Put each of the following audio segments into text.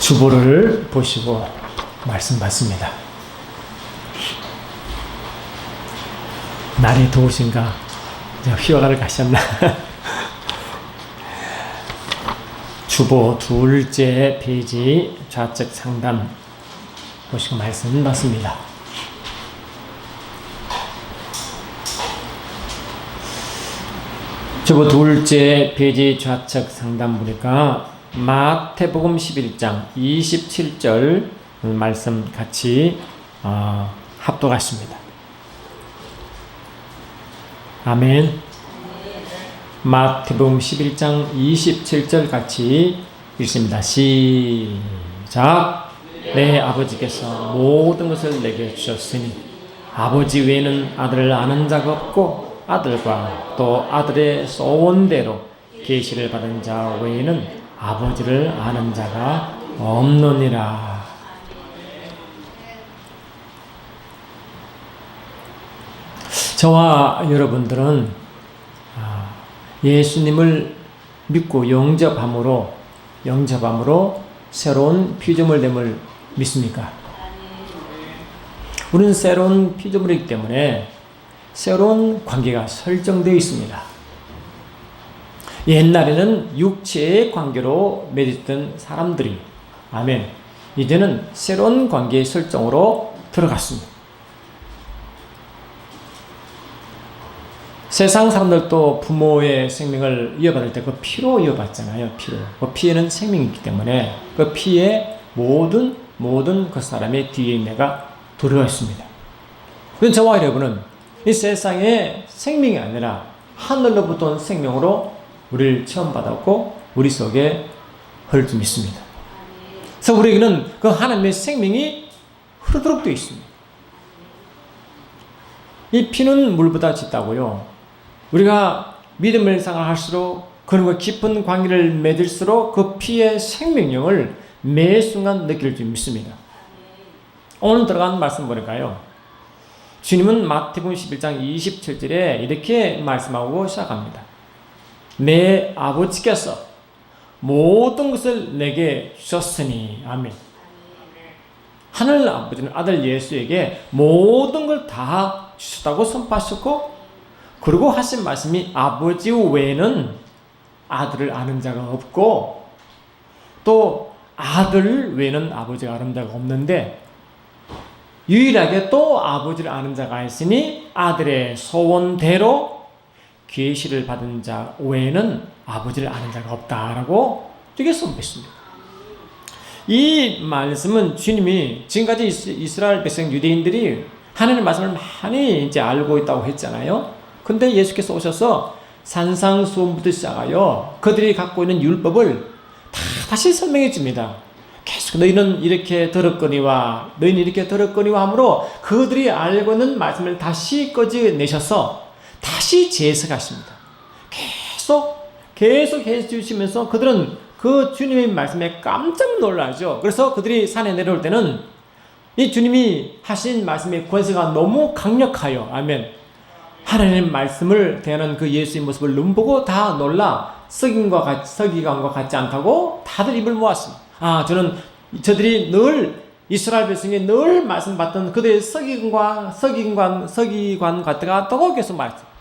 주보를 보시고 말씀 받습니다. 날이 더우신가? 휴가를 가셨나? 주보 둘째 페이지 좌측 상단 보시고 말씀 받습니다. 주보 둘째 페이지 좌측 상단 보니까 마태복음 11장 27절 말씀 같이 합독하십니다. 아멘. 마태복음 11장 27절 같이 읽습니다. 시작. 내 아버지께서 모든 것을 내게 주셨으니 아버지 외에는 아들을 아는 자가 없고 아들과 또 아들의 소원대로 계시를 받은 자 외에는 아버지를 아는 자가 없느니라. 저와 여러분들은 예수님을 믿고 영접함으로 새로운 피조물됨을 믿습니까? 우리는 새로운 피조물이기 때문에 새로운 관계가 설정되어 있습니다. 옛날에는 육체의 관계로 맺었던 사람들이 아멘. 이제는 새로운 관계의 설정으로 들어갔습니다. 세상 사람들도 부모의 생명을 이어받을 때 그 피로 이어받잖아요. 피로. 그 피에는 생명이 있기 때문에 그 피에 모든 그 사람의 DNA가 들어가 있습니다. 그런데 저와 여러분은 이 세상에 생명이 아니라 하늘로부터 온 생명으로 우리를 처음 받았고 우리 속에 흐를 줄 믿습니다. 그래서 우리에게는 그 하나님의 생명이 흐르도록 되어 있습니다. 이 피는 물보다 짙다고요. 우리가 믿음을 생활할수록 그런 깊은 관계를 맺을수록 그 피의 생명력을 매 순간 느낄 줄 믿습니다. 오늘 들어간 말씀 보니까요. 주님은 마태복음 11장 27절에 이렇게 말씀하고 시작합니다. 내 아버지께서 모든 것을 내게 주셨으니 아멘. 하늘 아버지는 아들 예수에게 모든 걸 다 주셨다고 선포하셨고 그리고 하신 말씀이 아버지 외에는 아들을 아는 자가 없고 또 아들 외에는 아버지가 아는 자가 없는데 유일하게 또 아버지를 아는 자가 있으니 아들의 소원대로 계시를 받은 자 외에는 아버지를 아는 자가 없다라고 이렇게 선포했습니다. 이 말씀은 주님이 지금까지 이스라엘 백성 유대인들이 하나님의 말씀을 많이 이제 알고 있다고 했잖아요. 근데 예수께서 오셔서 산상수훈부터 시작하여 그들이 갖고 있는 율법을 다시 설명해 줍니다. 계속 너희는 이렇게 들었거니와 함으로 그들이 알고 있는 말씀을 다시 꺼내셔서 다시 재해석하십니다. 계속 해주시면서 그들은 그 주님의 말씀에 깜짝 놀라죠. 그래서 그들이 산에 내려올 때는 이 주님이 하신 말씀의 권세가 너무 강력하여 아멘. 하나님의 말씀을 대하는 그 예수의 모습을 눈보고 다 놀라 서기관과 같지 않다고 다들 입을 모았습니다. 저들이 늘 이스라엘 백성이 늘 말씀 받던 그들의 서기관 같다고 계속 말했어요.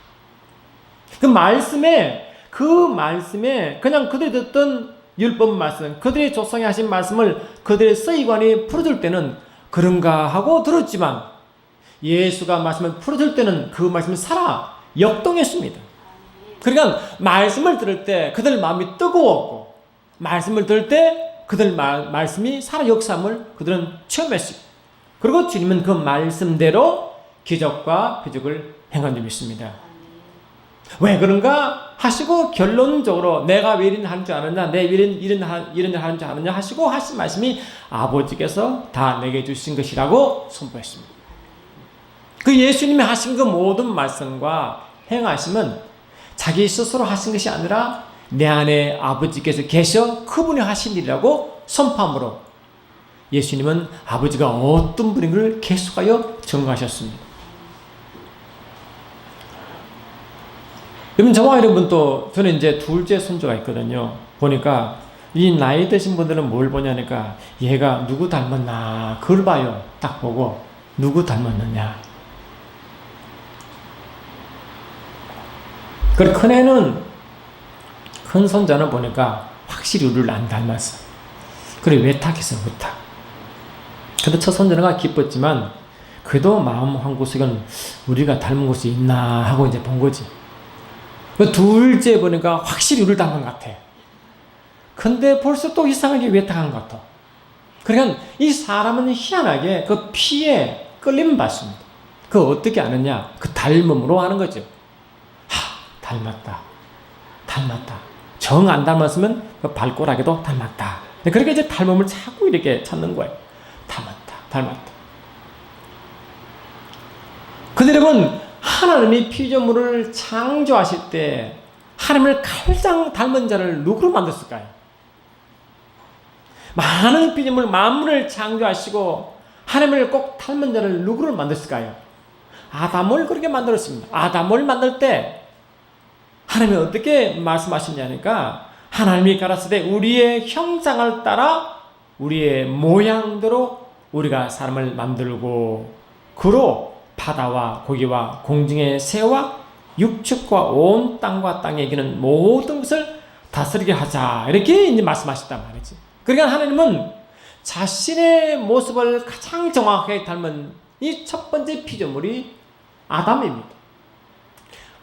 그 말씀에 그냥 그들이 듣던 율법 말씀, 그들의 조상이 하신 말씀을 그들의 서기관이 풀어줄 때는 그런가 하고 들었지만 예수가 말씀을 풀어줄 때는 그 말씀이 살아 역동했습니다. 그러니까 말씀을 들을 때 그들 마음이 뜨거웠고 말씀을 들을 때 그들 말씀이 살아 역사함을 그들은 체험했습니다. 그리고 주님은 그 말씀대로 기적과 표적을 행한 줄 믿습니다. 왜 그런가 하시고 결론적으로 내가 왜 이런 하는 줄 아느냐 내 이런 하는 줄 아느냐 하시고 하신 말씀이 아버지께서 다 내게 주신 것이라고 선포했습니다. 그 예수님이 하신 그 모든 말씀과 행하심은 자기 스스로 하신 것이 아니라 내 안에 아버지께서 계셔 그분이 하신 일이라고 선포함으로 예수님은 아버지가 어떤 분인 걸 계속하여 증거하셨습니다. 여러분, 저와 여러분 또 저는 이제 둘째 손주가 있거든요. 보니까 이 나이 드신 분들은 뭘 보냐니까 얘가 누구 닮았나 그걸 봐요. 딱 보고 누구 닮았느냐. 그리고 큰 손자는 보니까 확실히 우리를 안 닮았어. 그래 외탁했어 외탁. 그래도 첫 손자가 기뻤지만 그래도 마음 한구석은 우리가 닮은 곳이 있나 하고 이제 본 거지. 둘째 보니까 확실히 우리를 닮은 것 같아. 근데 벌써 또 이상하게 외탁한 것 같아. 그러니까 이 사람은 희한하게 그 피에 끌림을 받습니다. 그거 어떻게 아느냐? 그 닮음으로 하는 거죠. 닮았다. 정 안 닮았으면 그 발꼬락에도 닮았다. 그렇게 이제 닮음을 자꾸 이렇게 찾는 거예요. 닮았다. 근데 여러분, 하나님이 피조물을 창조하실 때 하나님을 가장 닮은 자를 누구로 만들었을까요? 많은 피조물 만물을 창조하시고 하나님을 꼭 닮은 자를 누구를 만들었을까요? 아담을 그렇게 만들었습니다. 아담을 만들 때 하나님이 어떻게 말씀하시냐니까 하나님이 가라사대 우리의 형상을 따라 우리의 모양대로 우리가 사람을 만들고 그로 바다와 고기와 공중의 새와 육축과 온 땅과 땅에 기는 모든 것을 다스리게 하자 이렇게 이제 말씀하셨단 말이지. 그러니까 하나님은 자신의 모습을 가장 정확하게 닮은 이 첫 번째 피조물이 아담입니다.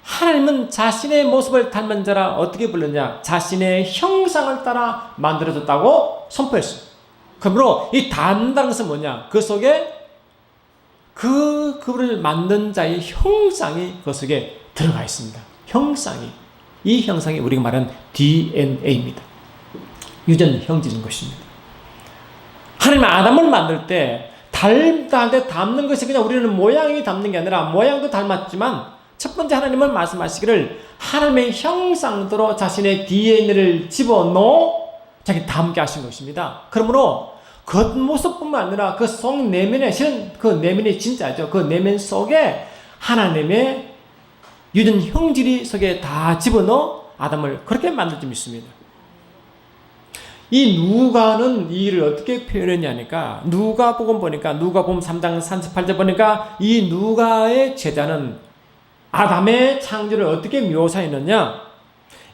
하나님은 자신의 모습을 닮은 자라 어떻게 불렀냐? 자신의 형상을 따라 만들어졌다고 선포했어요. 그러므로 이 닮다는 것은 뭐냐? 그 속에 그를 만든 자의 형상이 그 속에 들어가 있습니다. 형상이. 이 형상이 우리가 말하는 DNA입니다. 유전 형질인 것입니다. 하나님 아담을 만들 때 닮는 것이 그냥 우리는 모양이 닮는 게 아니라 모양도 닮았지만 첫 번째 하나님은 말씀하시기를 하나님의 형상대로 자신의 DNA를 집어넣어 자기 닮게 하신 것입니다. 그러므로 겉모습뿐만 아니라 그 속 내면에 실은 그 내면이 진짜죠. 그 내면 속에 하나님의 유전 형질이 속에 다 집어넣어 아담을 그렇게 만들 줄 믿습니다. 이 누가는 이 일을 어떻게 표현했냐니까 누가복음 보니까 누가복음 3장 38절 보니까 이 누가의 제자는 아담의 창조를 어떻게 묘사했느냐?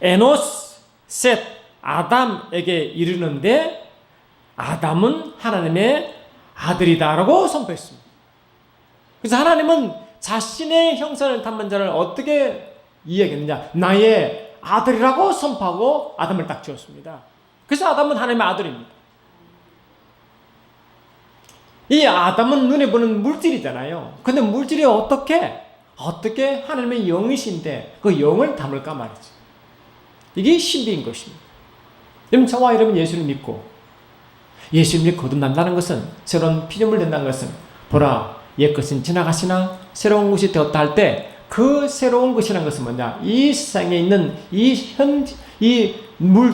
에노스, 셋, 아담에게 이르는데 아담은 하나님의 아들이다라고 선포했습니다. 그래서 하나님은 자신의 형상을 닮은 자를 어떻게 이야기했느냐? 나의 아들이라고 선포하고 아담을 딱 지었습니다. 그래서 아담은 하나님의 아들입니다. 이 아담은 눈에 보는 물질이잖아요. 근데 물질이 어떻게 하나님의 영이신데 그 영을 담을까 말이지. 이게 신비인 것입니다. 여러분 저와 여러분 예수를 믿고 예수님이 거듭난다는 것은 새로운 피조물 된다는 것은 보라 옛것은 지나가시나 새로운 것이 되었다 할 때 그 새로운 것이라는 것은 뭐냐? 이 세상에 있는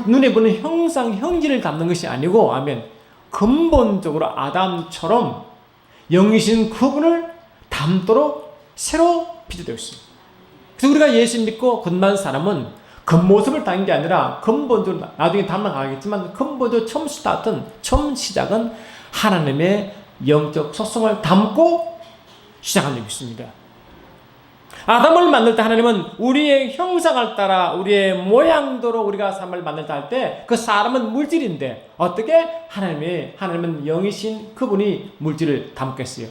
눈에 보는 형상 형질을 담는 것이 아니고 아멘. 근본적으로 아담처럼 영이신 그분을 담도록 새로 피조되어 있습니다. 그래서 우리가 예수 믿고 거듭난 사람은 겉모습을 담는 게 아니라 근본적으로 나중에 담아가겠지만 근본적으로 처음 시작은 하나님의 영적 속성을 담고 시작한 적이 있습니다. 아담을 만들 때 하나님은 우리의 형상을 따라 우리의 모양대로 우리가 사람을 만들다 할 때 그 사람은 물질인데 어떻게 하나님은 영이신 그분이 물질을 담겠어요.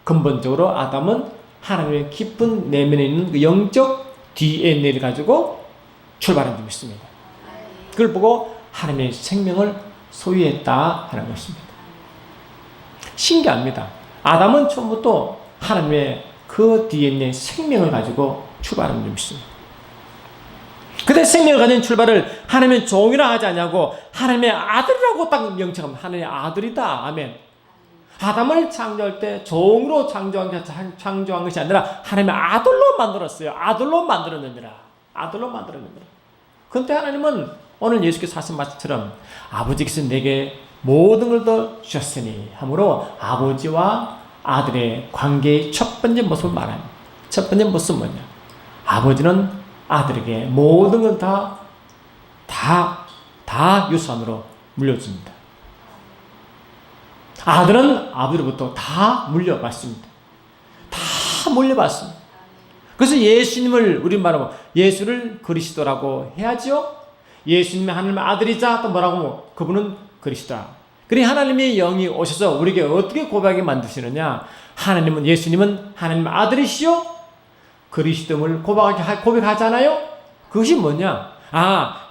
근본적으로 아담은 하나님의 깊은 내면에 있는 그 영적 DNA를 가지고 출발한 적이 있습니다. 그걸 보고 하나님의 생명을 소유했다 하는 것입니다. 신기합니다. 아담은 처음부터 하나님의 그 DNA 생명을 가지고 출발한 적이 있습니다. 그때 생명을 가진 출발을 하나님의 종이라 하지 않냐고 하나님의 아들이라고 딱 명칭합니다. 하나님의 아들이다. 아멘. 아담을 창조할 때 종으로 창조한 것이 아니라 하나님의 아들로 만들었어요. 아들로 만들었느니라. 그런데 하나님은 오늘 예수께서 하신 말씀처럼 아버지께서 내게 모든 걸 더 주셨으니 하므로 아버지와 아들의 관계의 첫 번째 모습을 말합니다. 첫 번째 모습은 뭐냐? 아버지는 아들에게 모든 걸 다 유산으로 물려줍니다. 아들은 아버지로부터 다 물려받습니다. 다 물려받습니다. 그래서 예수님을 우리 말하면 예수를 그리스도라고 해야죠. 예수님이 하나님의 아들이자 또 뭐라고 그분은 그리스도라. 그러니 하나님의 영이 오셔서 우리에게 어떻게 고백하게 만드시느냐. 예수님은 하나님의 아들이시요 그리스도를 고백하잖아요. 그것이 뭐냐.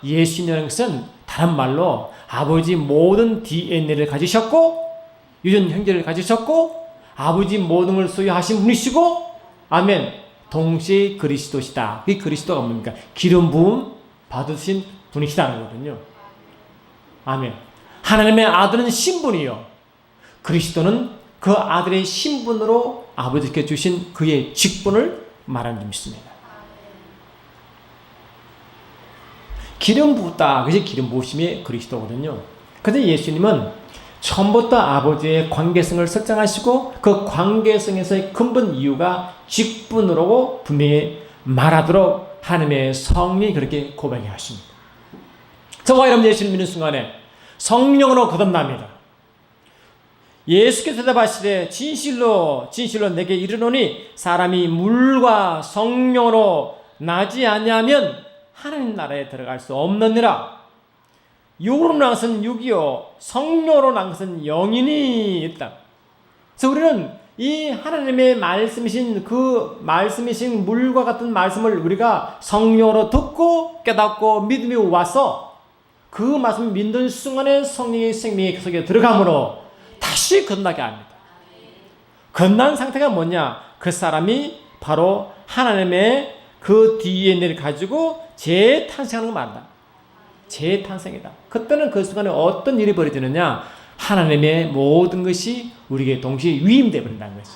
예수님이라는 것은 다른 말로 아버지 모든 DNA를 가지셨고 유전 형제를 가지셨고 아버지 모든 걸 소유하신 분이시고 아멘. 동시에 그리스도시다. 이 그리스도가 뭡니까? 기름 부음 받으신 분이시다는 거거든요. 아멘. 하나님의 아들은 신분이요. 그리스도는 그 아들의 신분으로 아버지께 주신 그의 직분을 말하는 점 있습니다. 기름 부었다. 그것이 기름 부으심의 그리스도거든요. 그런데 예수님은 처음부터 아버지의 관계성을 설정하시고 그 관계성에서의 근본 이유가 직분으로 분명히 말하도록 하나님의 성령이 그렇게 고백해 하십니다. 저와 여러분 예수를 믿는 순간에 성령으로 거듭납니다. 예수께서 대답하시되 진실로 내게 이르노니 사람이 물과 성령으로 나지 아니하면 하나님 나라에 들어갈 수 없느니라. 육으로 난 것은 육이요 성령으로 난 것은 영이니 있다. 그래서 우리는 이 하나님의 말씀이신 그 말씀이신 물과 같은 말씀을 우리가 성령으로 듣고 깨닫고 믿음이 와서 그 말씀을 믿는 순간에 성령의 생명이 속에 들어가므로 다시 건나게 합니다. 건난 상태가 뭐냐? 그 사람이 바로 하나님의 그 DNA를 가지고 재탄생하는 거 말한다. 재탄생이다. 그때는 그 순간에 어떤 일이 벌어지느냐? 하나님의 모든 것이 우리에게 동시에 위임되어 버린다는 거지.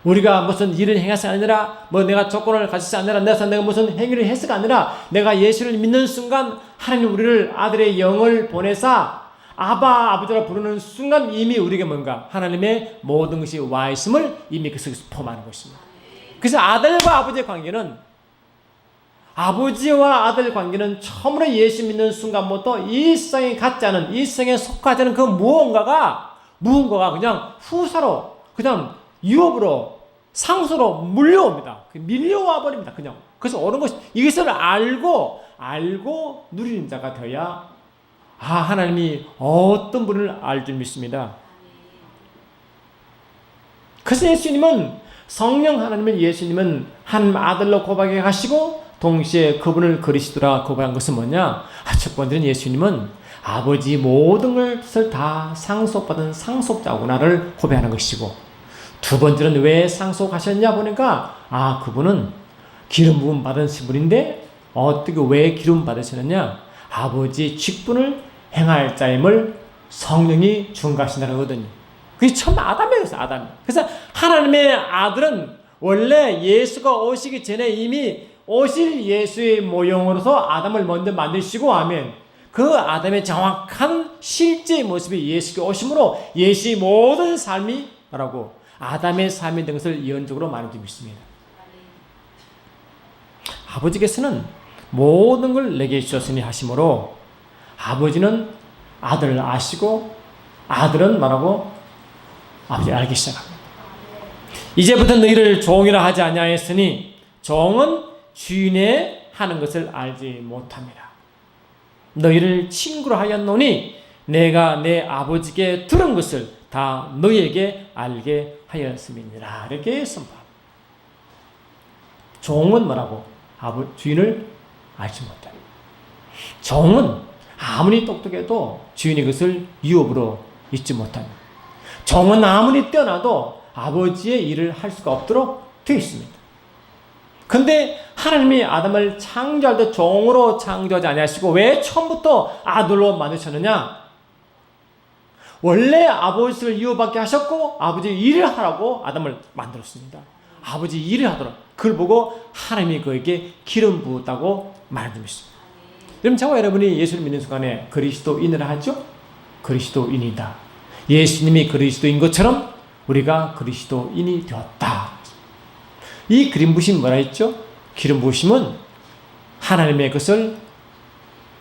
우리가 무슨 일을 행해서 아니라 내가 조건을 가지지 아니라 내가 무슨 행위를 해서가 아니라 내가 예수를 믿는 순간 하나님 우리를 아들의 영을 보내사 아버지라 부르는 순간 이미 우리에게 뭔가 하나님의 모든 것이 와 있음을 이미 그 속에서 포함하는 것입니다. 그래서 아들과 아버지의 관계는 아버지와 아들 관계는 처음으로 예수 믿는 순간부터 이 세상에 갖지 않은 이 세상에 속하지 않은 그 무언가가 그냥 후사로 그냥 유업으로 상수로 물려옵니다. 밀려와 버립니다. 그냥 그래서 옳은 것이 이것을 알고 누리는 자가 되어야 하나님이 어떤 분을 알 줄 믿습니다. 그래서 예수님은 성령 하나님은 예수님은 하나님 아들로 고백해 가시고 동시에 그분을 그리스도라 고백한 것은 뭐냐? 첫 번째는 예수님은 아버지 모든 것을 다 상속받은 상속자구나를 고백하는 것이고 두 번째는 왜 상속하셨냐 보니까 그분은 기름 부음 받은 분인데 어떻게 왜 기름 받으셨느냐? 아버지 직분을 행할 자임을 성령이 증거하신다는 거거든요. 그게 처음 아담이었어요. 아담. 그래서 하나님의 아들은 원래 예수가 오시기 전에 이미 오실 예수의 모형으로서 아담을 먼저 만드시고 아멘. 그 아담의 정확한 실제 모습이 예수가 오심으로 예수의 모든 삶이 뭐라고 아담의 삶이 된 것을 예언적으로 말해주고 있습니다. 아버지께서는 모든 걸 내게 주셨으니 하심으로 아버지는 아들을 아시고 아들은 말하고 아버지를 알기 시작합니다. 이제부터 너희를 종이라 하지 아니하였으니 종은 주인의 하는 것을 알지 못합니다. 너희를 친구로 하였노니 내가 내 아버지께 들은 것을 다 너희에게 알게 하였음이니라. 이렇게 선포합니다. 종은 뭐라고? 주인을 알지 못합니다. 종은 아무리 똑똑해도 주인의 것을 유업으로 잊지 못합니다. 종은 아무리 뛰어나도 아버지의 일을 할 수가 없도록 되어 있습니다. 근데 하나님이 아담을 창조할 때 종으로 창조하지 아니하시고 왜 처음부터 아들로 만드셨느냐? 원래 아버지를 이어받게 하셨고 아버지 일을 하라고 아담을 만들었습니다. 아버지 일을 하도록 그걸 보고 하나님이 그에게 기름 부었다고 말씀하셨습니다. 그럼 저와 여러분이 예수를 믿는 순간에 그리스도인을 하죠? 그리스도인이다. 예수님이 그리스도인 것처럼 우리가 그리스도인이 되었다. 이 기름 부심이 뭐라 했죠? 기름 부심은 하나님의 것을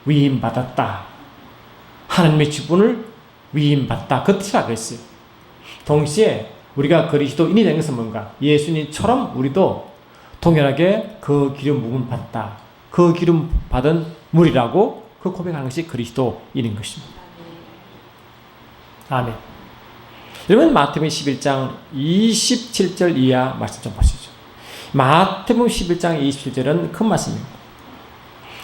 위임받았다. 하나님의 직분을 위임받다. 그 뜻이라 그랬어요. 동시에 우리가 그리스도인이 된 것은 뭔가? 예수님처럼 우리도 동일하게 그 기름 부음을 받다. 그 기름 받은 물이라고 그 고백하는 것이 그리스도인인 것입니다. 아멘. 여러분 마태복음 11장 27절 이하 말씀 좀 보시죠. 마태복음 11장 27절은 큰 말씀입니다.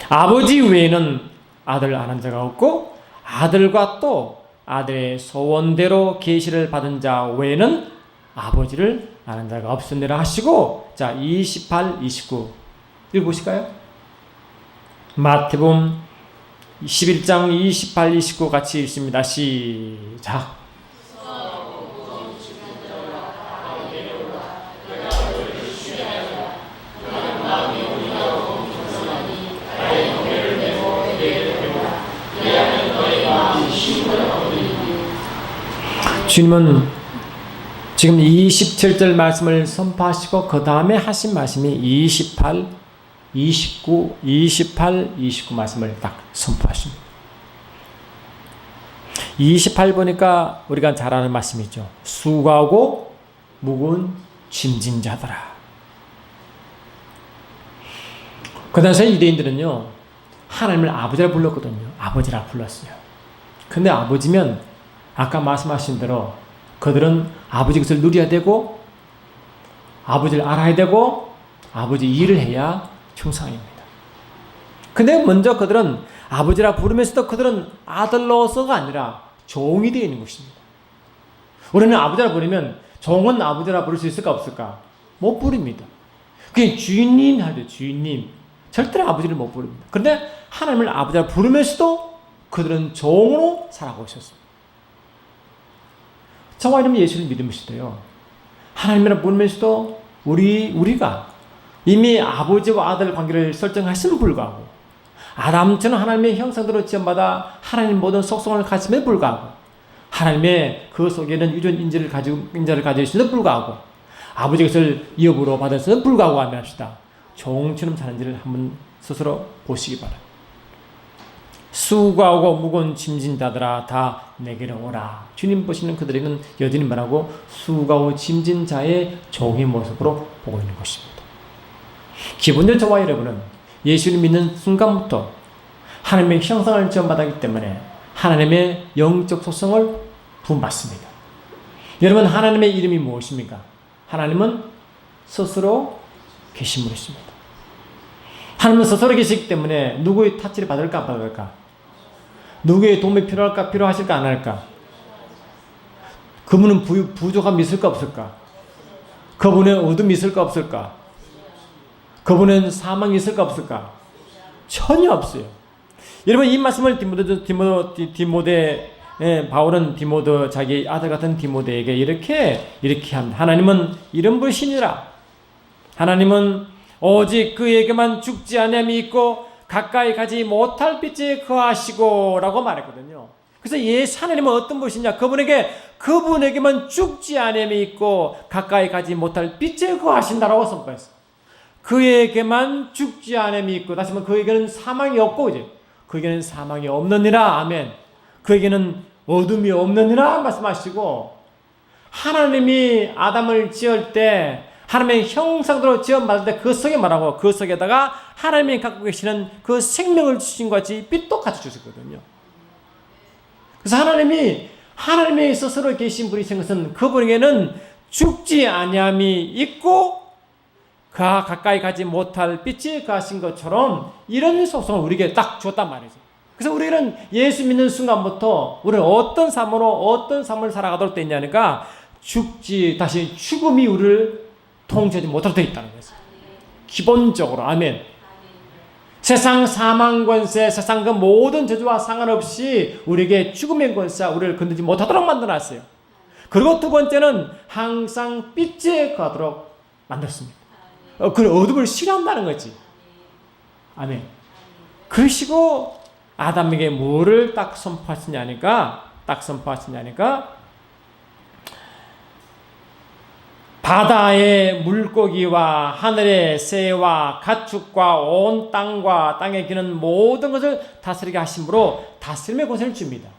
아버지 외에는 아들 아는 자가 없고 아들과 또 아들의 소원대로 계시를 받은 자 외에는 아버지를 아는 자가 없으니라 하시고, 자 28, 29 읽어보실까요? 마태복음 11장 28, 29 같이 읽습니다. 시작. 주님은 지금 27절 말씀을 선포하시고 그 다음에 하신 말씀이 28, 29 말씀을 딱 선포하십니다. 28 보니까 우리가 잘 아는 말씀이죠. 수고하고 무거운 짐진 자들아. 그 당시에 유대인들은요, 하나님을 아버지라 불렀거든요. 아버지라 불렀어요. 근데 아버지면 아까 말씀하신 대로 그들은 아버지 것을 누려야 되고 아버지를 알아야 되고 아버지 일을 해야 충성입니다. 근데 먼저 그들은 아버지라 부르면서도 그들은 아들로서가 아니라 종이 되어 있는 것입니다. 우리는 아버지라 부르면 종은 아버지라 부를 수 있을까 없을까? 못 부릅니다. 그게 주인님 하죠. 주인님. 절대로 아버지를 못 부릅니다. 그런데 하나님을 아버지라 부르면서도 그들은 종으로 살아가고 있었습니다. 저와 이러면 예수를 믿으면서도요, 하나님이라 부르면서도 우리가 이미 아버지와 아들 관계를 설정했음에 불구하고 아담처럼 하나님의 형상대로 지음받아 하나님 모든 속성을 가짐에 불구하고 하나님의 그 속에는 유전 인자를 가지고 있음에도 불구하고 아버지 것을 이업으로 받았음에도 불구하고 하면 합시다. 종처럼 사는지를 한번 스스로 보시기 바랍니다. 수고하고 무거운 짐진 자들아 다 내게로 오라. 주님 보시는 그들에게는 여전히 말하고 수고하고 짐진 자의 종의 모습으로 보고 있는 것입니다. 기본적으로 저와 여러분은 예수를 믿는 순간부터 하나님의 형상을 지음받았기 때문에 하나님의 영적 속성을 부음받습니다. 여러분, 하나님의 이름이 무엇입니까? 하나님은 스스로 계신 분이십니다. 하나님은 스스로 계시기 때문에 누구의 타치를 받을까 안 받을까? 누구의 도움이 필요할까? 필요하실까 안 할까? 그분은 부족함이 있을까 없을까? 그분은 어둠이 있을까 없을까? 그분은 사망이 있을까 없을까? 전혀 없어요. 여러분, 이 말씀을 바울은 디모데 자기 아들 같은 디모데에게 이렇게 합니다. 하나님은 이런 분이시니라. 하나님은 오직 그에게만 죽지 않음이 있고 가까이 가지 못할 빛에 거하시고 라고 말했거든요. 그래서 하나님은 어떤 분이시냐? 그분에게만 죽지 않음이 있고 가까이 가지 못할 빛에 거하신다라고 선포했어요. 그에게만 죽지 않음이 있고, 다시 말하면 그에게는 사망이 없고, 이제 그에게는 사망이 없느니라. 아멘. 그에게는 어둠이 없느니라 말씀하시고, 하나님이 아담을 지을 때 하나님의 형상대로 지음받을 때 그 속에 말하고 그 속에다가 하나님이 갖고 계시는 그 생명을 주신 것 같이 빛도 같이 주셨거든요. 그래서 하나님이 스스로 계신 분이신 것은 그분에게는 죽지 아니함이 있고 그가 가까이 가지 못할 빛이 가신 것처럼 이런 속성을 우리에게 딱 줬단 말이죠. 그래서 우리는 예수 믿는 순간부터 우리는 어떤 삶을 살아가도록 돼 있냐니까 다시 죽음이 우리를 통제하지 못하도록 되어 있다는 거죠. 기본적으로. 아멘. 세상 사망 권세, 세상 그 모든 저주와 상관없이 우리에게 죽음의 권세가 우리를 건드리지 못하도록 만들어놨어요. 그리고 두 번째는 항상 빛에 가도록 만들었습니다. 그 어둠을 싫어한다는 거지. 아멘. 그러시고 아담에게 뭐를 딱 선포하시냐니까 바다의 물고기와 하늘의 새와 가축과 온 땅과 땅에 기는 모든 것을 다스리게 하심으로 다스림의 권세를 줍니다.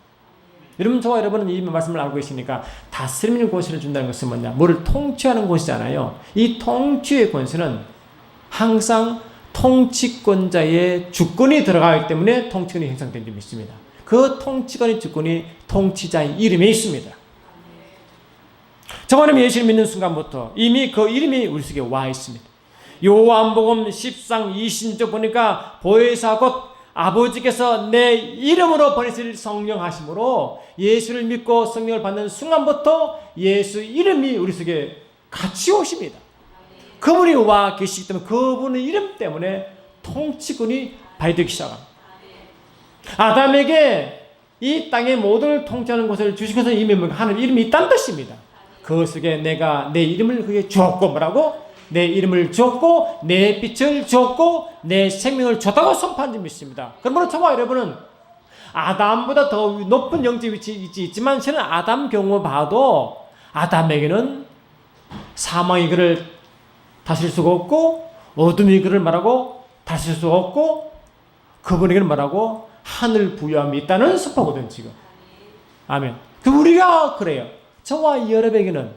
여러분, 저와 여러분은 이 말씀을 알고 계시니까 다스리는 권세를 준다는 것은 뭐냐? 뭐를 통치하는 것이잖아요. 이 통치의 권세는 항상 통치권자의 주권이 들어가기 때문에 통치권이 형성된 점이 있습니다. 그 통치권의 주권이 통치자의 이름에 있습니다. 저는 예수를 믿는 순간부터 이미 그 이름이 우리 속에 와 있습니다. 요한복음 10장 20절 보니까 보혜사 곧 아버지께서 내 이름으로 보내실 성령 하심으로 예수를 믿고 성령을 받는 순간부터 예수 이름이 우리 속에 같이 오십니다. 그분이 와 계시기 때문에 그분의 이름 때문에 통치권이 발휘되기 시작합니다. 아담에게 이 땅의 모든 통치하는 것을 주신 것은 이미 하는 이름이 있다는 뜻입니다. 그 속에 내가 내 이름을 그게 주었고 뭐라고? 내 이름을 주었고 내 빛을 주었고 내 생명을 줬다고 선포한 점이 있습니다. 그러므로 저와 여러분은 아담보다 더 높은 영적 위치에 있지만 저는 아담 경우 봐도 아담에게는 사망이 그를 다스릴 수가 없고 어둠이 그를 말하고 다스릴 수가 없고 그분에게는 말하고 하늘 부여함이 있다는 선포거든 지금. 아멘. 그 우리가 그래요. 저와 여러분에게는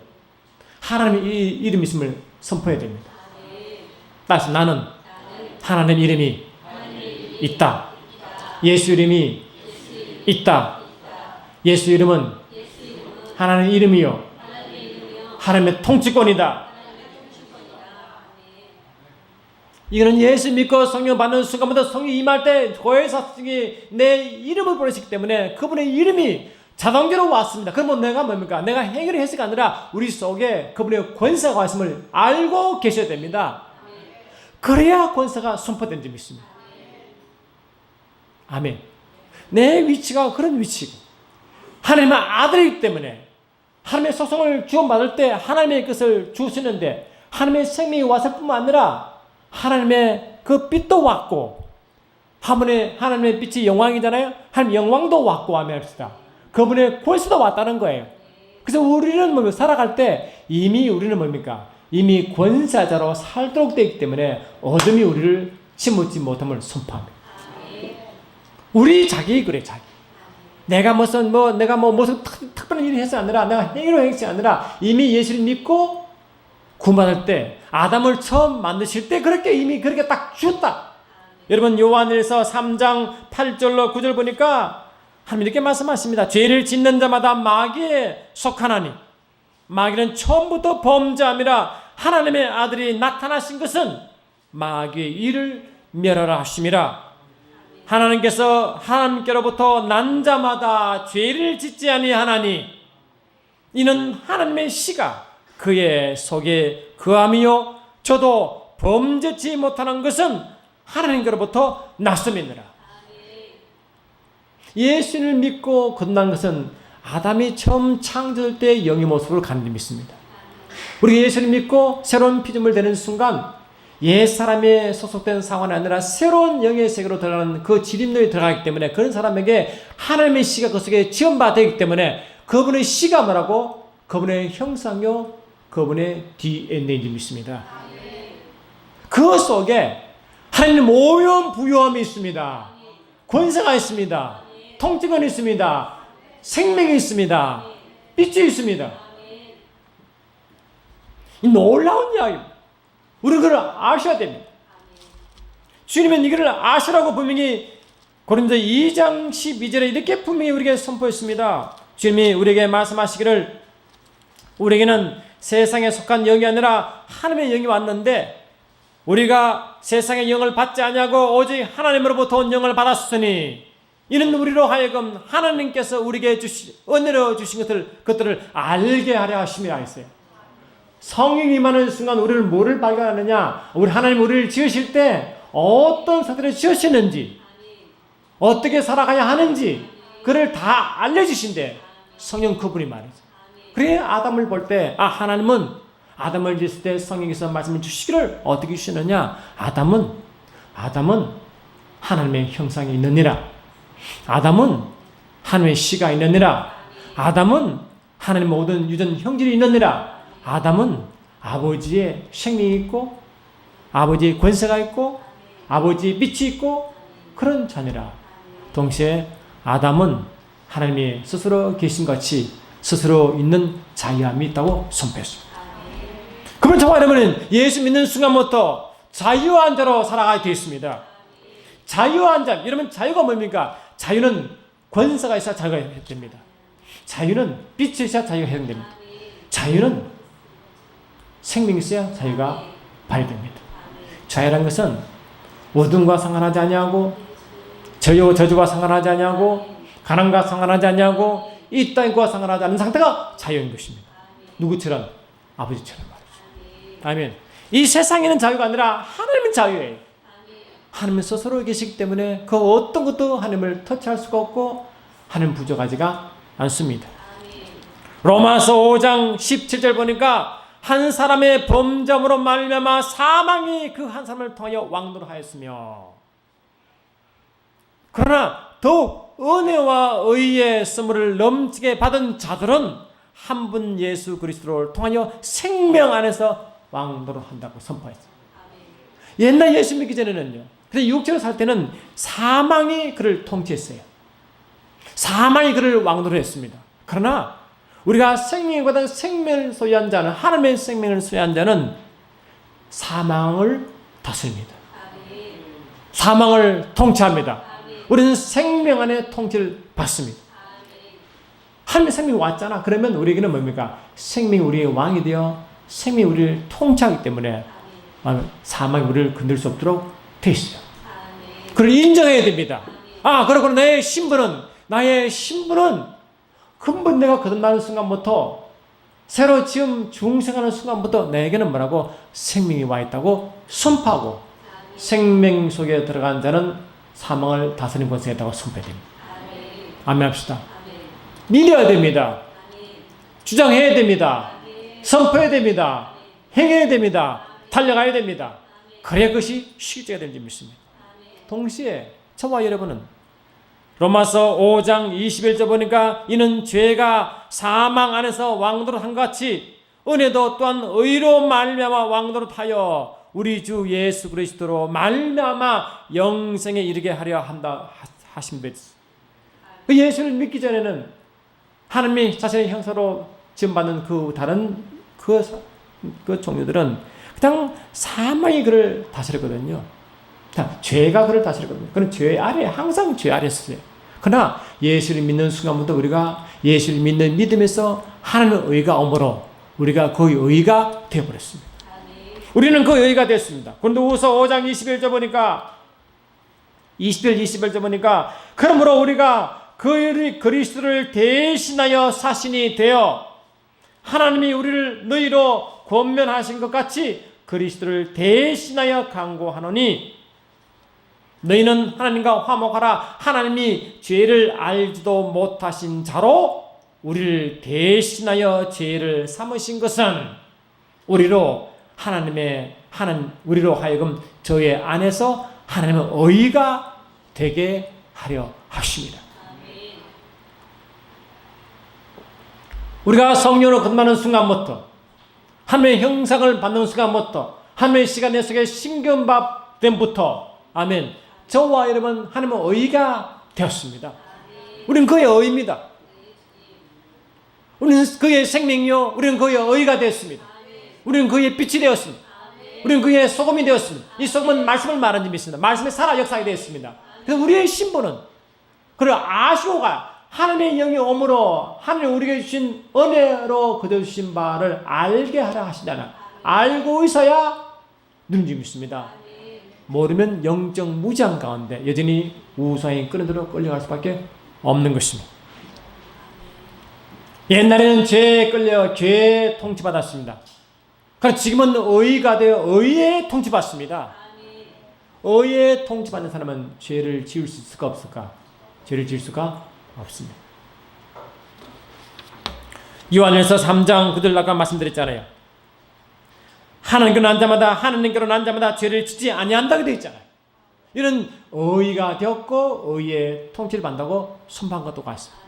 하나님의 이름이 있음을 선포해야 됩니다. 따라서 나는 하나님 이름이 있다. 예수 이름이 있다. 예수 이름은 하나님 이름이요 하나님의 통치권이다. 이거는 예수 믿고 성령 받는 순간부터 성령 임할 때 고해사층이 내 이름을 보내시기 때문에 그분의 이름이 자동적으로 왔습니다. 그러면 내가 뭡니까? 내가 행위를 해서가 아니라 우리 속에 그분의 권세가 왔음을 알고 계셔야 됩니다. 그래야 권세가 선포된 점이 있습니다. 아멘. 내 위치가 그런 위치고 하나님의 아들이기 때문에 하나님의 소송을 주원받을 때 하나님의 것을 주시는데 하나님의 생명이 왔을 뿐만 아니라 하나님의 그 빛도 왔고 하나님의 빛이 영광이잖아요. 하나님의 영광도 왔고 아멘합시다. 그분의 권세도 왔다는 거예요. 그래서 우리는 뭡니까? 살아갈 때 이미 우리는 뭡니까? 이미 권세자로 살도록 되기 때문에 어둠이 우리를 침몰지 못함을 선포합니다. 우리 자기 그래 자기. 내가 무슨 특별한 일을 해서 아니라 내가 행위로 행치 아니라 이미 예수를 믿고 구원받을 때 아담을 처음 만드실 때 이미 그렇게 딱 주었다. 여러분 요한일서 3장 8절로 9절 보니까 하나님 이렇게 말씀하십니다. 죄를 짓는 자마다 마귀에 속하나니 마귀는 처음부터 범죄함이라 하나님의 아들이 나타나신 것은 마귀의 일을 멸하라 하심이라. 하나님께서 하나님께로부터 난 자마다 죄를 짓지 아니하나니 이는 하나님의 씨가 그의 속에 거함이요 저도 범죄치 못하는 것은 하나님께로부터 났음이니라. 예수를 믿고 건너는 것은 아담이 처음 창조될 때 영의 모습으로 가는 데 믿습니다. 우리 예수를 믿고 새로운 피조물 되는 순간 옛 사람에 소속된 상황이 아니라 새로운 영의 세계로 들어가는 그 지림로에 들어가기 때문에 그런 사람에게 하나님의 씨가 그 속에 지원받아 되기 때문에 그분의 씨가 뭐라고? 그분의 형상요 그분의 DNA를 믿습니다. 그 속에 하나님의 모든 부요함이 있습니다. 권세가 있습니다. 통치권이 있습니다. 생명이 있습니다. 빛이 있습니다. 이 놀라운 이야기입니다. 우리가 그걸 아셔야 됩니다. 주님은 이걸 아시라고 분명히 고린도 2장 12절에 이렇게 분명히 우리에게 선포했습니다. 주님이 우리에게 말씀하시기를 우리에게는 세상에 속한 영이 아니라 하나님의 영이 왔는데 우리가 세상의 영을 받지 아니하고 오직 하나님으로부터 온 영을 받았으니 이는 우리로 하여금 하나님께서 우리에게 은혜로 주신 것들을 알게 하려 하심이라 했어요. 성령이 임하는 순간 우리를 뭐를 발견하느냐? 우리 하나님 우리를 지으실 때 어떤 상태를 지으시는지 어떻게 살아가야 하는지 그를 다 알려주신대. 성령 그분이 말이죠. 그래 아담을 볼 때 하나님은 아담을 지을 때 성령께서 말씀을 주시기를 어떻게 주시느냐? 아담은 하나님의 형상이 있느니라. 아담은 하나님의 씨가 있느니라. 아담은 하나님의 모든 유전 형질이 있느니라. 아담은 아버지의 생명이 있고 아버지의 권세가 있고 아버지의 빛이 있고 그런 자녀라. 동시에 아담은 하나님이 스스로 계신 같이 스스로 있는 자유함이 있다고 선포했습니다. 그러면 저와 여러분은 예수 믿는 순간부터 자유한 자로 살아가게 되어 있습니다. 자유한 자, 여러분 자유가 뭡니까? 자유는 권세가 있어야 자유가 됩니다. 자유는 빛이 있어야 자유가 해당됩니다. 자유는 생명이 있어야 자유가 발휘됩니다. 자유라는 것은 어둠과 상관하지 아니하고 저주와 상관하지 아니하고 가난과 상관하지 아니하고 이 땅과 상관하지 않는 상태가 자유인 것입니다. 누구처럼? 아버지처럼 말이죠. 아멘. 이 세상에는 자유가 아니라 하나님은 자유예요. 하나님은 스스로 계시기 때문에 그 어떤 것도 하나님을 터치할 수가 없고 하나님 부족하지가 않습니다. 로마서 5장 17절 보니까 한 사람의 범죄함으로 말미암아 사망이 그 한 사람을 통하여 왕노릇하였으며 그러나 더욱 은혜와 의의 선물을 넘치게 받은 자들은 한 분 예수 그리스도를 통하여 생명 안에서 왕노릇한다고 선포했어요. 옛날 예수 믿기 전에는요. 그래서 육체로 살 때는 사망이 그를 통치했어요. 사망이 그를 왕노릇했습니다. 그러나 우리가 생명보다 생명을 소유한 자는 하나님의 생명을 소유한 자는 사망을 다스립니다. 사망을 통치합니다. 우리는 생명 안에 통치를 받습니다. 하나님의 생명이 왔잖아. 그러면 우리에게는 뭡니까? 생명이 우리의 왕이 되어 생명이 우리를 통치하기 때문에 사망이 우리를 건들 수 없도록 되어 있어요. 그걸 인정해야 됩니다. 그리고 나의 신분은 근본 내가 거듭나는 순간부터 새로 지금 중생하는 순간부터 내게는 뭐라고? 생명이 와 있다고 선포하고 생명 속에 들어간 자는 사망을 다스리는 권세가 있다고 선포해야 됩니다. 아멘 합시다. 믿어야 됩니다. 주장해야 됩니다. 선포해야 됩니다. 행해야 됩니다. 달려가야 됩니다. 그래야 그것이 실제가 되는 줄 믿습니다. 동시에 저와 여러분은 로마서 5장 21절 보니까 이는 죄가 사망 안에서 왕노릇한 것 같이 은혜도 또한 의로 말미암아 왕노릇하여 우리 주 예수 그리스도로 말미암아 영생에 이르게 하려 한다 하신 듯. 그 예수를 믿기 전에는 하나님이 자신의 형상으로 지음받는 그 다른 그 종류들은 그냥 사망이 그를 다스렸거든요. 죄가 그를 다스렸거든요. 그는 죄 아래, 항상 죄 아래였어요. 그러나 예수를 믿는 순간부터 우리가 예수를 믿는 믿음에서 하나님의 의가 오므로 우리가 그 의가 되어버렸습니다. 우리는 그 의가 됐습니다. 고린도후서 5장 21절 보니까 21절 보니까 그러므로 우리가 그리스도를 대신하여 사신이 되어 하나님이 우리를 너희로 권면하신 것 같이 그리스도를 대신하여 강구하노니 너희는 하나님과 화목하라. 하나님이 죄를 알지도 못하신 자로 우리를 대신하여 죄를 삼으신 것은 우리로 하여금 저의 안에서 하나님의 의가 되게 하려 하십니다. 우리가 성령으로 거듭나는 순간부터 하나님의 형상을 받는 순간부터 하나님의 시간 내 속에 심겨됨부터 아멘. 저와 여러분 하나님의 의가 되었습니다. 우리는 그의 의입니다. 우리는 그의 생명이요. 우리는 그의 의가 되었습니다. 우리는 그의 빛이 되었습니다. 우리는 그의 소금이 되었습니다. 이 소금은 말씀을 말하는 점이 있습니다. 말씀의 살아 역사가 되었습니다. 그래서 우리의 신분은 그를 아시고가 하나님의 영이 오므로 하나님 우리에게 주신 은혜로 거둬주신 바를 알게 하라 하시잖아. 알고 있어야 누군지 믿습니다. 모르면 영적 무지한 가운데 여전히 우상에 끌어들어 끌려갈 수밖에 없는 것입니다. 옛날에는 죄에 끌려 죄에 통치받았습니다. 그러나 지금은 의가 되어 의에 통치받습니다. 의에 통치받는 사람은 죄를 지을 수 있을까 없을까? 죄를 지을 수가 없습니다. 요한일서 3장 9절 아까 말씀드렸잖아요. 하나님께로 난 자마다 하나님께로 난 자마다 죄를 짓지 아니한다고 되어 있잖아요. 이런 의가 되었고 의의 통치를 받는다고 선포한 것도 같습니다.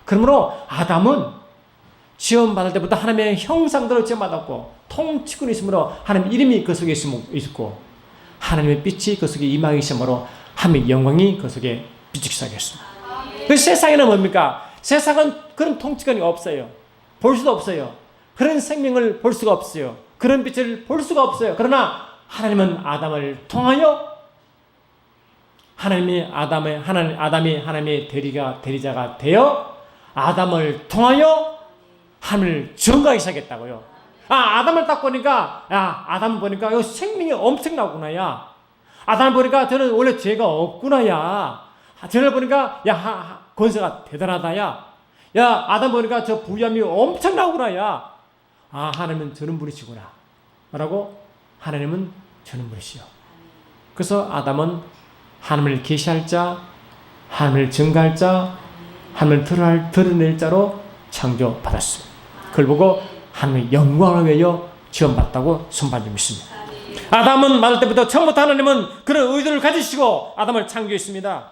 그러므로 아담은 지음받을 때부터 하나님의 형상대로 지음받았고 통치권이 있으므로 하나님 이름이 그 속에 있었고 하나님의 빛이 그 속에 임하기 시작으로 하나님의 영광이 그 속에 비치기 시작했습니다. 그 세상에는 뭡니까? 세상은 그런 통치권이 없어요. 볼 수도 없어요. 그런 생명을 볼 수가 없어요. 그런 빛을 볼 수가 없어요. 그러나 하나님은 아담을 통하여 아담이 하나님의 대리자가 되어 아담을 통하여 하늘을 증거하기 시작했다고요. 아담을 딱 보니까, 아담을 보니까 이 생명이 엄청나구나, 야. 아담을 보니까 저는 원래 죄가 없구나, 야. 저를 보니까, 권세가 대단하다, 야. 아담 보니까 저 부유함이 엄청나구나, 야. 하나님은 저런 분이시구나. 라고 하나님은 저런 분이시요. 그래서 아담은 하나님을 계시할 자, 하나님을 증거할 자, 하나님을 드러낼 자로 창조받았습니다. 그걸 보고 하나님의 영광을 위하여 지원받았다고 선포한 점이 있습니다. 아담은 만날 때부터 처음부터 하나님은 그런 의도를 가지시고 아담을 창조했습니다.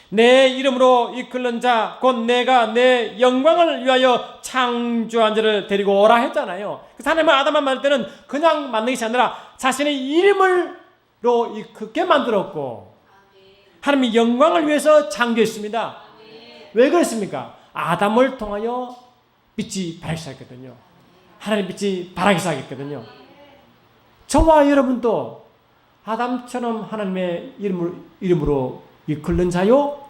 내 이름으로 이끌는 자, 곧 내가 내 영광을 위하여 창조한 자를 데리고 오라 했잖아요. 그래서 하나님은 아담을 만날 때는 그냥 만든 것이 아니라 자신의 이름으로 크게 만들었고 하나님의 영광을 위해서 창조했습니다. 왜 그랬습니까? 아담을 통하여 빛이 발하기 시작했거든요. 하나님 빛이 발하기 시작했거든요. 저와 여러분도 아담처럼 하나님의 이름으로 이끌는 자요,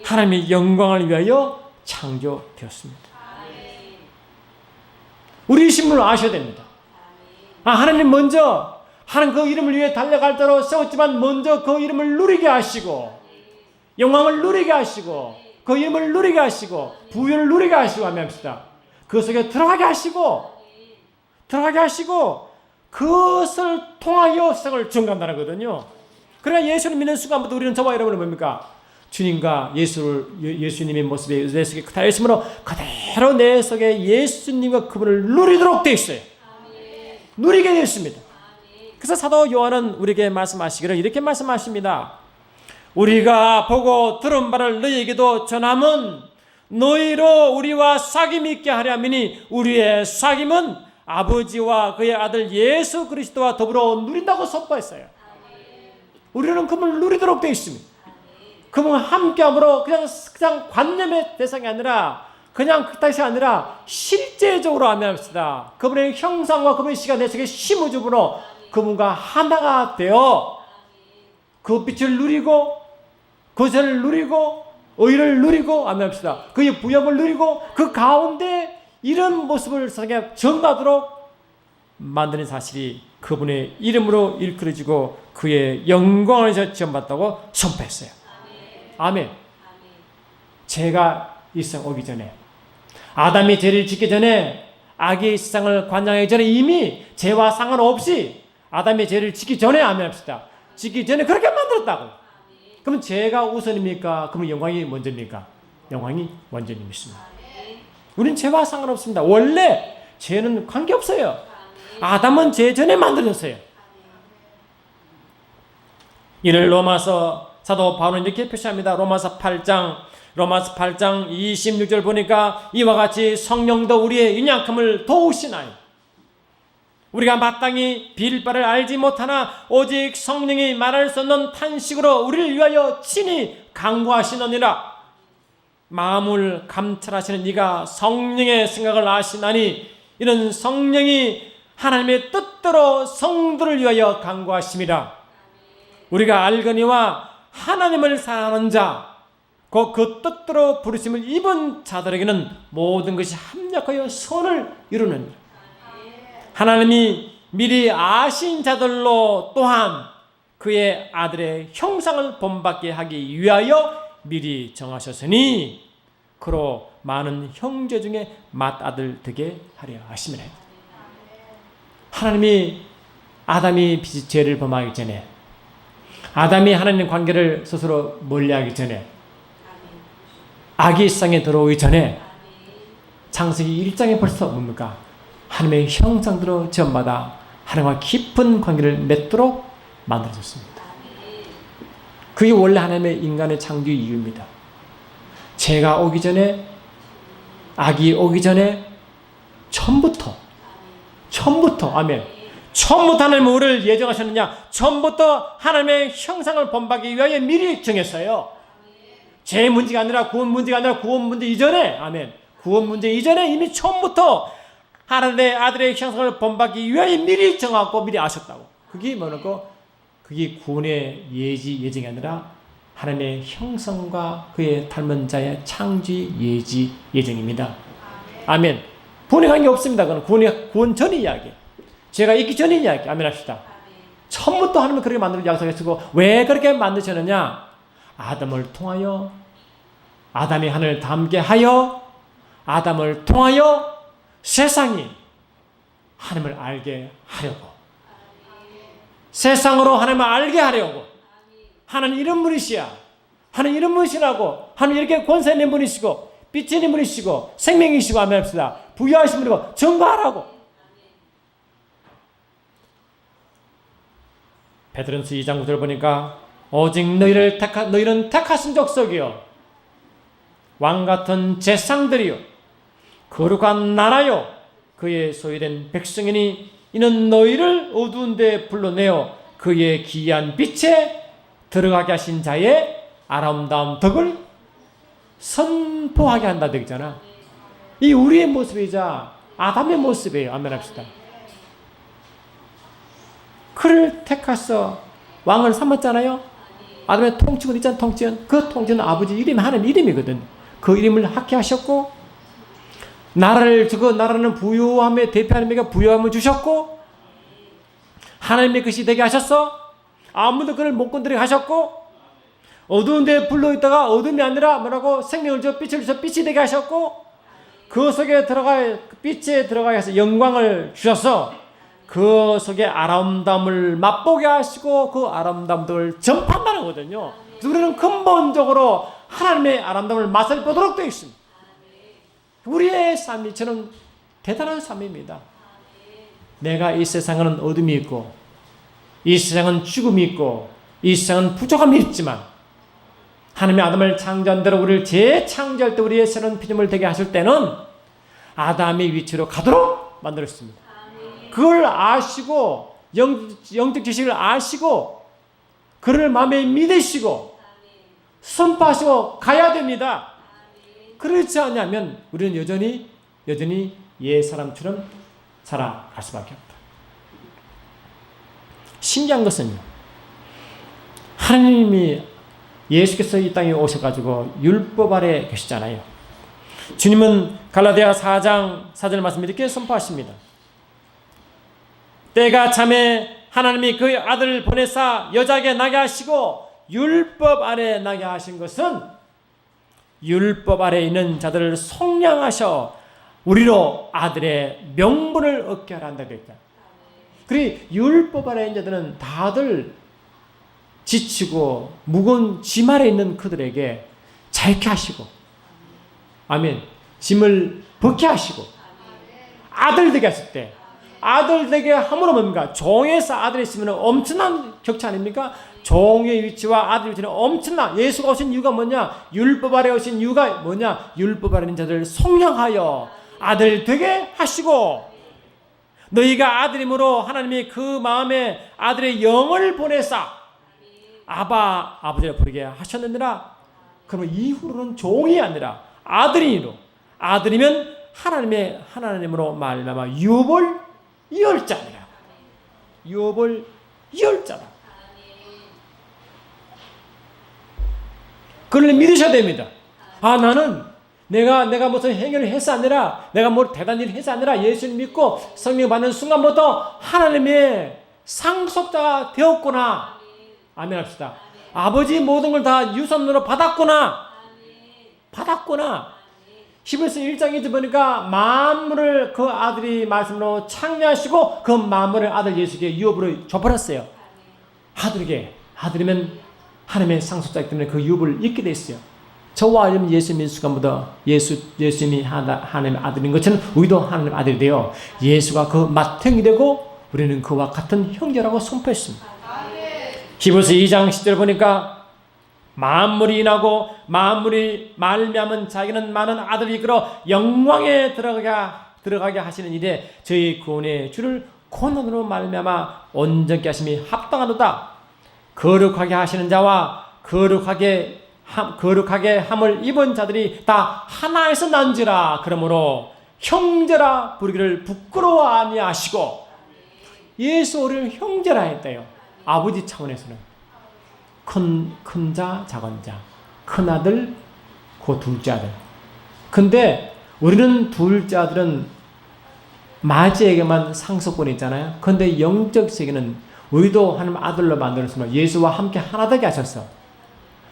하나님의 영광을 위하여 창조되었습니다. 우리 신분을 아셔야 됩니다. 하나님 먼저 하나님 그 이름을 위해 달려갈 자로 세웠지만 먼저 그 이름을 누리게 하시고 영광을 누리게 하시고 그 이름을 누리게 하시고 부유를 누리게 하시고 합시다. 그 속에 들어가게 하시고 그것을 통하여 세상을 증거한다는 거거든요. 그러나 예수를 믿는 순간부터 우리는 저와 여러분은 뭡니까? 주님과 예수님의 모습에 내 속에 다 있으므로 그대로 내 속에 예수님과 그분을 누리도록 되어 있어요. 누리게 되어 있습니다. 그래서 사도 요한은 우리에게 말씀하시기를 이렇게 말씀하십니다. 우리가 보고 들은 바를 너희에게도 전함은 너희로 우리와 사귐이 있게 하려 함이니 우리의 사귐은 아버지와 그의 아들 예수 그리스도와 더불어 누린다고 선포했어요. 우리는 그분을 누리도록 되어 있습니다. 그분과 함께함으로 그냥 관념의 대상이 아니라 그냥 그 뜻이 아니라 실제적으로 함께합시다. 그분의 형상과 그분의 시가 내 속에 심어줌으로 그분과 하나가 되어 그 빛을 누리고 거절을 누리고 의를 누리고 함께합시다. 그의 부여을 누리고 그 가운데 이런 모습을 세상에 전하도록 만드는 사실이 그분의 이름으로 일컬어지고 그의 영광을 지원받다고 선포했어요. 아멘. 죄가 이 세상 오기 전에 아담이 죄를 짓기 전에 악이 세상을 관장하기 전에 이미 죄와 상관없이 아담이 죄를 짓기 전에 아멘 합시다. 짓기 전에 그렇게 만들었다고. 그러면 죄가 우선입니까? 그러면 영광이 먼저입니까? 영광이 먼저인 믿습니다. 우리는 죄와 상관없습니다. 원래 죄는 관계없어요. 아담은 죄 전에 만들어졌어요. 이를 로마서 사도 바울은 이렇게 표시합니다. 로마서 8장 26절 보니까 이와 같이 성령도 우리의 연약함을 도우시나요. 우리가 마땅히 빌 바를 알지 못하나 오직 성령이 말할 수 없는 탄식으로 우리를 위하여 친히 간구하시느니라. 마음을 감찰하시는 이가 성령의 생각을 아시나니 이는 성령이 하나님의 뜻대로 성도를 위하여 간구하심이라. 우리가 알거니와 하나님을 사랑하는 자, 그 뜻대로 부르심을 입은 자들에게는 모든 것이 합력하여 선을 이루느니라. 하나님이 미리 아신 자들로 또한 그의 아들의 형상을 본받게 하기 위하여 미리 정하셨으니 그로 많은 형제 중에 맏아들 되게 하려 하심이라. 하나님이 아담이 죄를 범하기 전에 아담이 하나님 관계를 스스로 멀리하기 전에 악이 세상에 들어오기 전에 창세기 1장에 벌써 뭡니까? 하나님의 형상대로 지원받아 하나님과 깊은 관계를 맺도록 만들어졌습니다. 그게 원래 하나님의 인간의 창조 이유입니다. 죄가 오기 전에 악이 오기 전에 처음부터 아멘. 처음부터 하나님은 우리를 예정하셨느냐? 처음부터 하나님의 형상을 본받기 위하여 미리 정했어요. 죄 문제가 아니라 구원 문제가 아니라 구원 문제 이전에, 아멘, 구원 문제 이전에 이미 처음부터 하나님의 아들의 형상을 본받기 위하여 미리 정하고 미리 아셨다고. 그게 뭐라고? 그게 구원의 예정이 아니라 하나님의 형상과 그의 닮은 자의 창조 예정입니다. 아멘. 분해한 게 없습니다. 그건 구원 전의 이야기. 죄가 있기 전의 이야기. 아멘 합시다. 처음부터 하나님은 그렇게 만들어 약속했고, 왜 그렇게 만드셨느냐? 아담을 통하여, 아담이 하나님을 닮게 하여, 아담을 통하여 세상이 하나님을 알게 하려고, 세상으로 하나님을 알게 하려고, 하나님 이런 분이시야, 하나님 이런 분이시라고, 하나님 이렇게 권세 있는 분이시고 빛이 있는 분이시고 생명이시고, 아멘 합시다. 부여하신 분이고 증거하라고. 베드로전서 2장 9절 보니까 오직 너희는 택하신 족속이요 왕같은 제상들이요 거룩한 나라요 그의 소유된 백성이니 이는 너희를 어두운 데 불러내어 그의 기이한 빛에 들어가게 하신 자의 아름다운 덕을 선포하게 한다 되잖아. 이 우리의 모습이자 아담의 모습이에요. 아멘 합시다. 그를 택하서 왕을 삼았잖아요. 아담의 통치권 있잖아. 통치권. 그 통치는 아버지 이름이 하나님 이름이거든. 그 이름을 갖게 하셨고, 나라를 주고, 나라는 부유함에 대표하는 에게 부유함을 주셨고, 하나님의 것이 되게 하셨어. 아무도 그를 못 건드리게 하셨고, 어두운 데 불러 있다가 어둠이 아니라 뭐라고 생명을 줘 빛을 주셔 빛이 되게 하셨고, 그 속에 빛에 들어가게 해서 영광을 주셔서 그 속에 아름다움을 맛보게 하시고 그 아름다움을 전파한다는 거거든요. 우리는 근본적으로 하나님의 아름다움을 맛을 보도록 되어 있습니다. 우리의 삶이 저는 대단한 삶입니다. 내가 이 세상에는 어둠이 있고, 이 세상은 죽음이 있고, 이 세상은 부족함이 있지만, 하나님의 아담을 창조한 대로 우리를 재창조할 때 우리의 새로운 피조물 되게 하실 때는 아담의 위치로 가도록 만들었습니다. 그걸 아시고, 영적 지식을 아시고, 그를 마음에 믿으시고 선포하시고 가야 됩니다. 그렇지 않으면 우리는 여전히 옛 사람처럼 살아갈 수밖에 없다. 신기한 것은요, 하나님이 예수께서 이 땅에 오셔가지고 율법 아래 계시잖아요. 주님은 갈라디아 4장 4절 말씀 이렇게 선포하십니다. 때가 참에 하나님이 그의 아들을 보내사 여자에게 나게 하시고 율법 아래 나게 하신 것은 율법 아래 있는 자들을 속량하셔 우리로 아들의 명분을 얻게 하라 한다 그랬다. 그리 율법 아래 있는 자들은 다들 지치고 무거운 짐 아래 있는 그들에게 자유케 하시고, 아멘, 짐을 벗게 하시고 아들 되게 하실 때, 아들 되게 함으로 뭡니까? 종에서 아들이 있으면 엄청난 격차 아닙니까? 종의 위치와 아들의 위치는 엄청나. 예수가 오신 이유가 뭐냐? 율법 아래 오신 이유가 뭐냐? 율법 아래 있는 자들을 속량하여 아들 되게 하시고, 너희가 아들임으로 하나님이 그 마음에 아들의 영을 보내사 아버지라 부르게 하셨느니라. 그러면 이후로는 종이 아니라 아들이로, 아들이면 하나님으로 말미암아 유업을 이을 자니라. 유업을 이을 자다. 그걸 믿으셔야 됩니다. 나는 내가 무슨 행위를 해서 아니라, 내가 뭘 대단한 일을 해서 아니라 예수를 믿고 성령 받는 순간부터 하나님의 상속자가 되었구나. 아멘 합시다. 아버지 모든 걸 다 유산으로 받았구나. 히브리서 1장 2절 보니까 만물을 그 아들이 말씀으로 창조하시고 그 만물을 아들 예수께 유업으로 줘버렸어요. 아들이면 하나님의 상속자이기 때문에 그 유업을 잊게 돼 있어요. 저와 예수 믿는 순간부터 예수님이 하나님의 아들인 것처럼 우리도 하나님의 아들이 되어 예수가 그 맏형이 되고 우리는 그와 같은 형제라고 선포했습니다. 히브리서 2장 10절 보니까 만물이 인하고 만물이 말미암은 자기는 많은 아들을 이끌어 영광에 들어가게 하시는 일에 저희 구원의 주를 고난으로 말미암아 온전케 하심이 합당하도다. 거룩하게 하시는 자와 거룩하게 거룩하게 함을 입은 자들이 다 하나에서 난지라. 그러므로 형제라 부르기를 부끄러워 아니하시고, 예수 우리를 형제라 했대요. 아버지 차원에서는 큰 자, 작은 자, 큰 아들, 그 둘째 아들. 근데 우리는 둘째 아들은 마지에게만 상속권이 있잖아요. 근데 영적 세계는 우리도 하나님 아들로 만들었으면 예수와 함께 하나 되게 하셨어.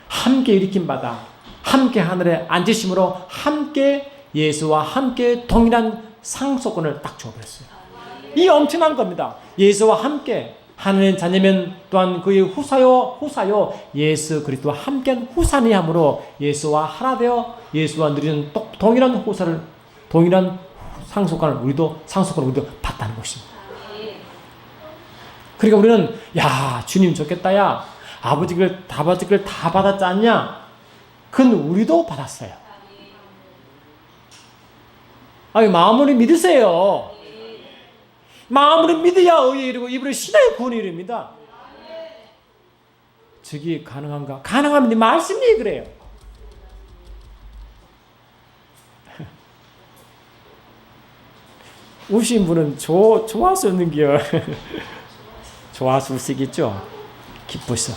함께 일으킴 받아 함께 하늘에 앉으심으로 함께 예수와 함께 동일한 상속권을 딱 줘버렸어요. 이 엄청난 겁니다. 예수와 함께 하나님 자녀면 또한 그의 후사요 예수 그리스도와 함께한 후사니 함으로 예수와 하나 되어 예수와 누리는 동일한 후사를, 동일한 상속권을 우리도 받다는 것입니다. 그러니까 우리는 야 주님 좋겠다, 야 아버지를 다 받았지 않냐? 그건 우리도 받았어요. 아니 마음으로 믿으세요. 마음으로 믿어야 의에 이르고 입으로 신하여 구원에 이릅니다. 저기 가능한가? 가능하면 네 말씀이 그래요. 우신 분은 좋아서 웃는겨. 좋아서 웃으겠죠? 기뻐서.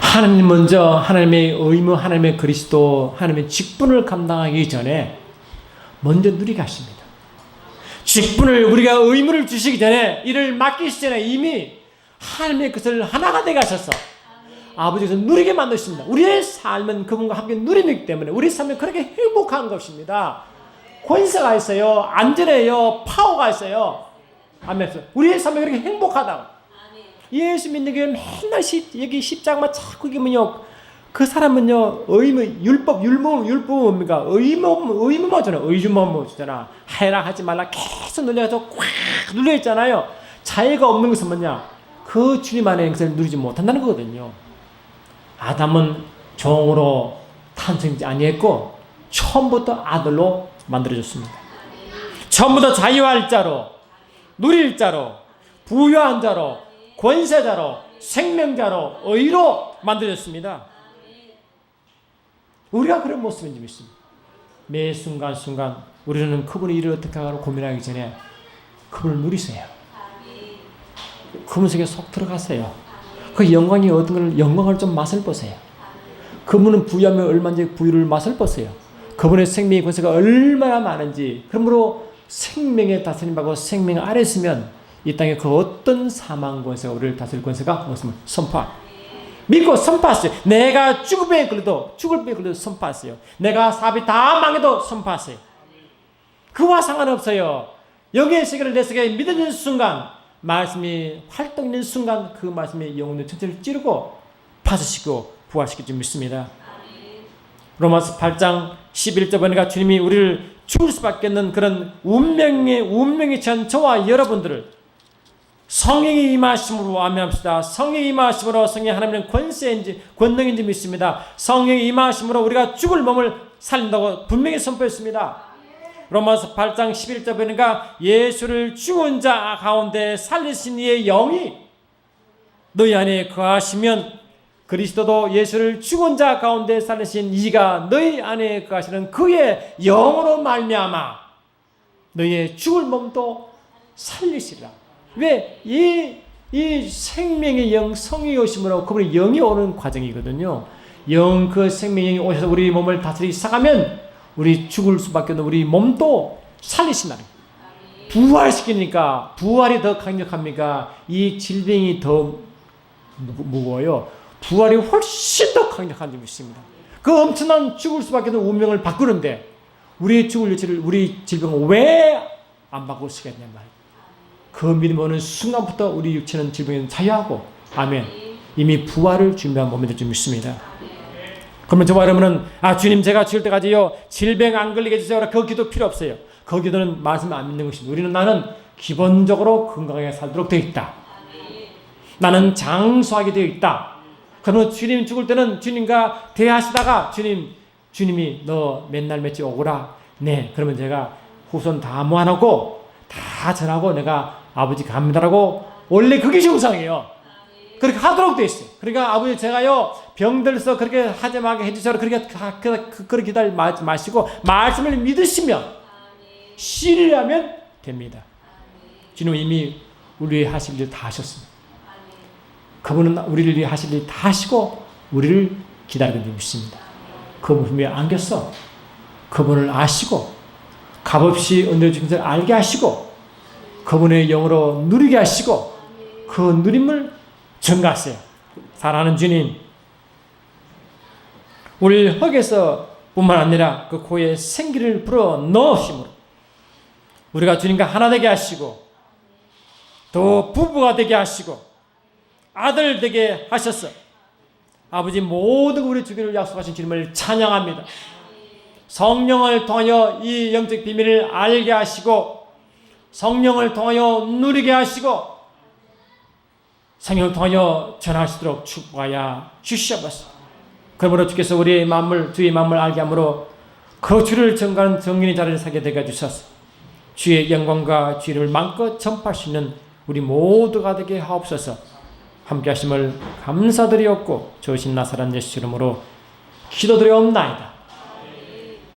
하나님 먼저 하나님의 의무, 하나님의 그리스도, 하나님의 직분을 감당하기 전에 먼저 누리게 하십니다. 직분을 우리가 의무를 주시기 전에 이를 맡기시기 전에 이미 하나님의 것을 하나가 되게 하셔서 아버지께서 누리게 만드십니다. 우리의 삶은 그분과 함께 누리기 때문에 우리 삶은 그렇게 행복한 것입니다. 권세가 있어요. 안전해요. 파워가 있어요. 아멘. 우리의 삶이 그렇게 행복하다고. 예수 믿는 게 맨날 여기 십자가만 자꾸 이기면요, 그 사람은요 율법 뭡니까? 의무잖아요. 의무잖아. 해라 하지 말라 계속 눌려가지고 꽉 눌려 있잖아요. 자유가 없는 것은 뭐냐? 그 주님 안에 것을 누리지 못한다는 거거든요. 아담은 종으로 탄생하지 아니했고 처음부터 아들로 만들어졌습니다. 처음부터 자유할 자로, 누릴 자로, 부유한 자로, 권세자로, 생명자로, 의로 만들어졌습니다. 우리가 그런 모습인지 믿습니다. 매 순간순간 우리는 그분의 일을 어떻게 하고 고민하기 전에 그분을 누리세요. 그분 속에 속 들어가세요. 그 영광이 어떤 걸, 영광을 좀 맛을 보세요. 그분은 부유하면 얼마인지 부유를 맛을 보세요. 그분의 생명의 권세가 얼마나 많은지. 그러므로 생명의 다스림 받고 생명 아래 있으면 이 땅에 그 어떤 사망 권세가 우리를 다스릴 권세가 없으면 선포. 믿고 선포하세요. 내가 죽을 병에 걸려도 선포하세요. 내가 사업이 다 망해도 선포하세요. 그와 상관없어요. 영의 세계를 내 속에 믿어지는 순간, 말씀이 활동 있는 순간 그 말씀이 영혼의 전체를 찌르고 파쇄시키고 부활시킬 줄 믿습니다. 로마서 8장 11절 보니까 주님이 우리를 죽을 수밖에 없는 그런 운명에 처한 저와 여러분들을 성령이 임하심으로 아멘합시다. 성령이 임하심으로, 성령이 하나님의 권능인지 믿습니다. 성령이 임하심으로 우리가 죽을 몸을 살린다고 분명히 선포했습니다. 로마서 8장 11절 보니까 예수를 죽은 자 가운데 살리신 이의 영이 너희 안에 거하시면 그리스도도 예수를 죽은 자 가운데 살리신 이가 너희 안에 거하시는 그의 영으로 말미암아 너희의 죽을 몸도 살리시리라. 왜? 이 생명의 영, 성령이 오심으로 그분의 영이 오는 과정이거든요. 영, 그 생명의 영이 오셔서 우리 몸을 다스리기 시작하면 우리 죽을 수밖에 없는 우리 몸도 살리신다는 거예요. 부활시키니까 부활이 더 강력합니까? 이 질병이 더 무거워요. 부활이 훨씬 더 강력한 점이 있습니다. 그 엄청난 죽을 수밖에 없는 운명을 바꾸는데 우리의 죽을 여치를, 우리 질병을 왜 안 바꿀 수가 있냐 말이에요. 그 믿음 오는 순간부터 우리 육체는 질병에는 자유하고, 아멘. 이미 부활을 준비한 몸이 될 줄 믿습니다. 그러면 저와 여러분은 주님 제가 죽을 때까지요 질병 안 걸리게 해주세요. 그 기도 필요 없어요. 그 기도는 말씀을 안 믿는 것입니다. 우리는 나는 기본적으로 건강하게 살도록 되어 있다. 나는 장수하게 되어 있다. 그러면 주님 죽을 때는 주님과 대화하시다가 주님이 너 맨날 며칠 오거라. 네. 그러면 제가 후손 다 모아놓고 다 전하고 내가 아버지 갑니다라고 원래 그게 정상이에요. 그렇게 하도록 돼 있어요. 그러니까 아버지 제가요 병들어서 그렇게 하지 말게 해주셔서 그렇게 기다리 마시고 말씀을 믿으시면 신이라면 됩니다. 주님 이미 우리 하실 일 다 하셨습니다. 그분은 우리를 위해 하실 일 다 하시고 우리를 기다리고 있습니다. 그분 분명히 안겼어. 그분을 아시고 값없이 은혜 주신 것을 알게 하시고 그분의 영으로 누리게 하시고 그 누림을 증가하세요. 사랑하는 주님, 우리 흙에서 뿐만 아니라 그 코에 생기를 불어 넣으심으로 우리가 주님과 하나 되게 하시고 또 부부가 되게 하시고 아들 되게 하셨어. 아버지 모든 우리 주기를 약속하신 주님을 찬양합니다. 성령을 통하여 이 영적 비밀을 알게 하시고 성령을 통하여 누리게 하시고 성령을 통하여 전할 수 있도록 축복하여 주시옵소서. 그러므로 주께서 우리의 마음을 주의 마음을 알게 함으로 그 주를 증거하는 정인의 자리를 서게 되게 해주셔서 주의 영광과 주의를 마음껏 전파할 수 있는 우리 모두가 되게 하옵소서. 함께 하심을 감사드리옵고 주신 나사렛 예수 이름으로 기도드리옵나이다.